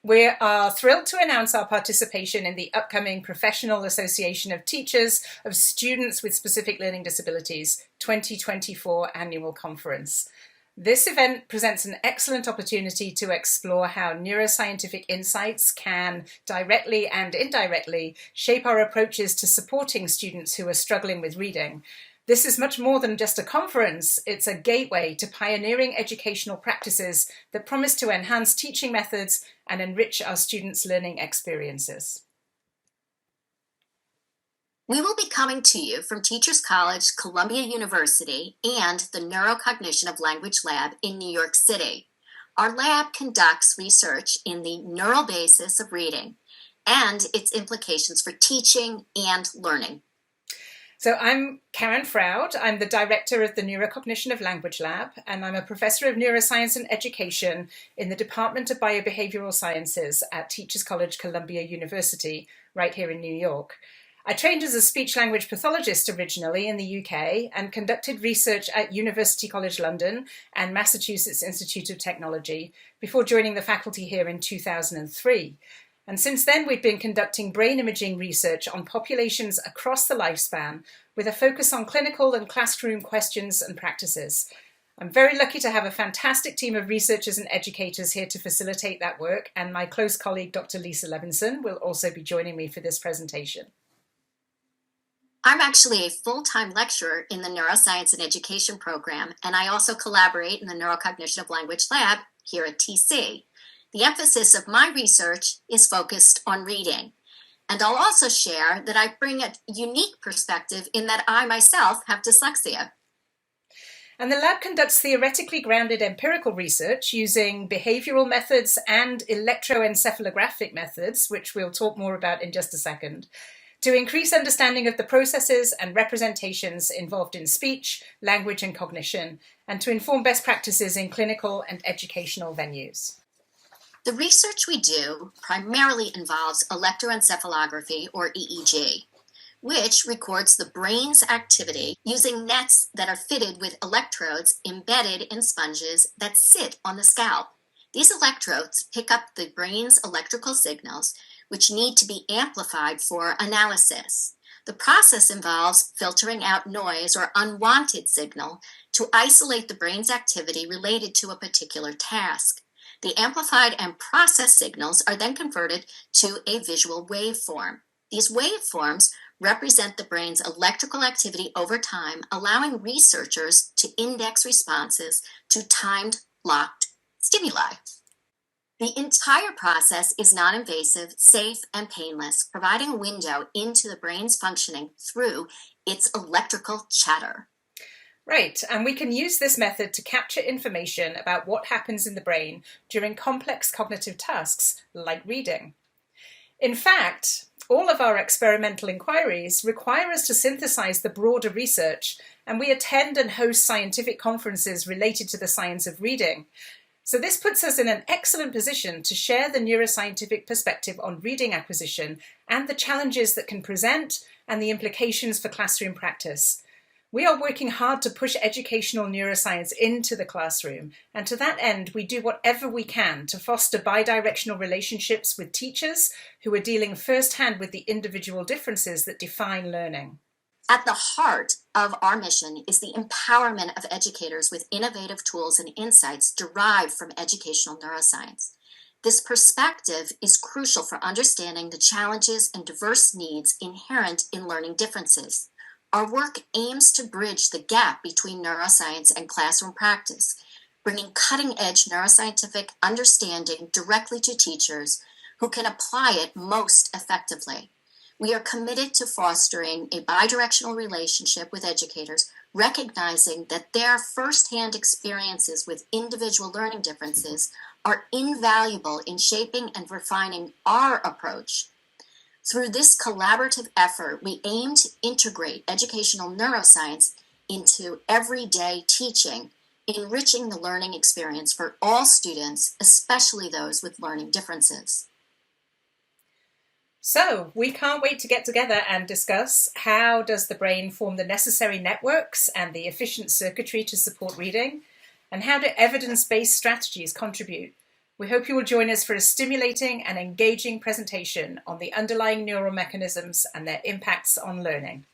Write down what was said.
We are thrilled to announce our participation in the upcoming Professional Association of Teachers of Students with Specific Learning Disabilities 2024 Annual Conference. This event presents an excellent opportunity to explore how neuroscientific insights can directly and indirectly shape our approaches to supporting students who are struggling with reading. This is much more than just a conference. It's a gateway to pioneering educational practices that promise to enhance teaching methods and enrich our students' learning experiences. We will be coming to you from Teachers College, Columbia University, and the Neurocognitive Language Lab in New York City. Our lab conducts research in the neural basis of reading and its implications for teaching and learning. So I'm Karen Froud. I'm the director of the Neurocognitive Language Lab, and I'm a professor of neuroscience and education in the Department of Biobehavioral Sciences at Teachers College, Columbia University, right here in New York. I trained as a speech-language pathologist originally in the UK and conducted research at University College London and Massachusetts Institute of Technology before joining the faculty here in 2003. And since then, we've been conducting brain imaging research on populations across the lifespan with a focus on clinical and classroom questions and practices. I'm very lucky to have a fantastic team of researchers and educators here to facilitate that work, and my close colleague, Dr. Lisa Levinson, will also be joining me for this presentation. I'm actually a full-time lecturer in the Neuroscience and Education program, and I also collaborate in the Neurocognitive Language Lab here at TC. The emphasis of my research is focused on reading. And I'll also share that I bring a unique perspective in that I myself have dyslexia. And the lab conducts theoretically grounded empirical research using behavioral methods and electroencephalographic methods, which we'll talk more about in just a second, to increase understanding of the processes and representations involved in speech, language, and cognition, and to inform best practices in clinical and educational venues. The research we do primarily involves electroencephalography, or EEG, which records the brain's activity using nets that are fitted with electrodes embedded in sponges that sit on the scalp. These electrodes pick up the brain's electrical signals, which need to be amplified for analysis. The process involves filtering out noise or unwanted signal to isolate the brain's activity related to a particular task. The amplified and processed signals are then converted to a visual waveform. These waveforms represent the brain's electrical activity over time, allowing researchers to index responses to timed, locked stimuli. The entire process is non-invasive, safe, and painless, providing a window into the brain's functioning through its electrical chatter. Right, and we can use this method to capture information about what happens in the brain during complex cognitive tasks like reading. In fact, all of our experimental inquiries require us to synthesize the broader research, and we attend and host scientific conferences related to the science of reading. So this puts us in an excellent position to share the neuroscientific perspective on reading acquisition and the challenges that can present and the implications for classroom practice. We are working hard to push educational neuroscience into the classroom, and to that end, we do whatever we can to foster bidirectional relationships with teachers who are dealing firsthand with the individual differences that define learning. At the heart of our mission is the empowerment of educators with innovative tools and insights derived from educational neuroscience. This perspective is crucial for understanding the challenges and diverse needs inherent in learning differences. Our work aims to bridge the gap between neuroscience and classroom practice, bringing cutting-edge neuroscientific understanding directly to teachers who can apply it most effectively. We are committed to fostering a bidirectional relationship with educators, recognizing that their firsthand experiences with individual learning differences are invaluable in shaping and refining our approach. Through this collaborative effort, we aim to integrate educational neuroscience into everyday teaching, enriching the learning experience for all students, especially those with learning differences. So we can't wait to get together and discuss how does the brain form the necessary networks and the efficient circuitry to support reading, and how do evidence-based strategies contribute We hope you will join us for a stimulating and engaging presentation on the underlying neural mechanisms and their impacts on learning.